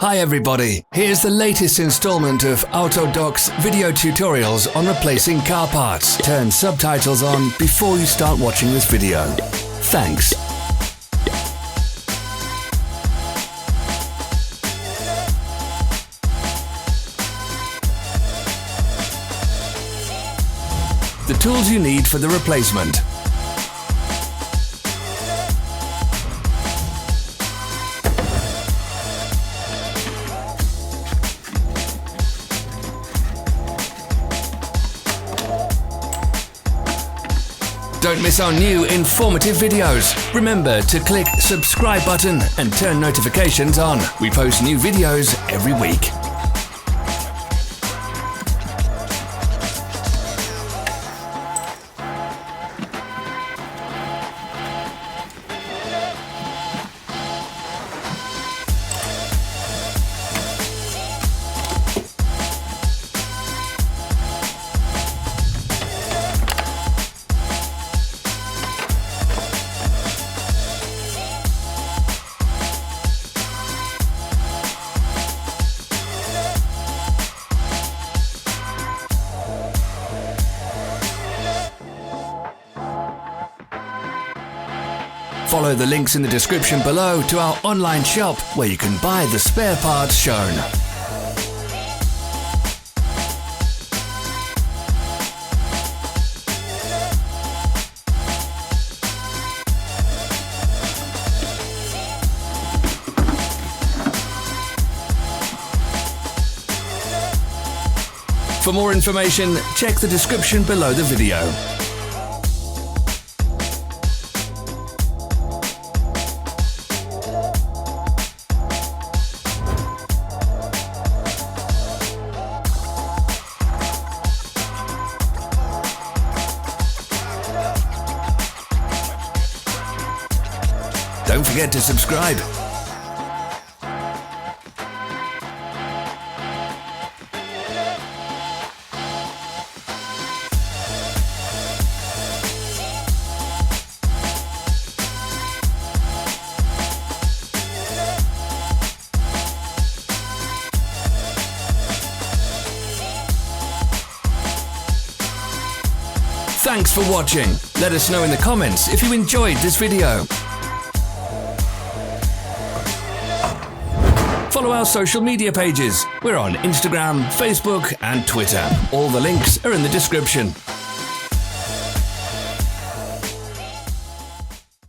Hi everybody, here's the latest installment of Autodoc's video tutorials on replacing car parts. Turn subtitles on before you start watching this video. Thanks. The tools you need for the replacement. Don't miss our new informative videos. Remember to click subscribe button and turn notifications on. We post new videos every week. Follow the links in the description below to our online shop where you can buy the spare parts shown. For more information, check the description below the video. Don't forget to subscribe. Thanks for watching. Let us know in the comments if you enjoyed this video. Follow our social media pages. We're on Instagram, Facebook and Twitter. All the links are in the description.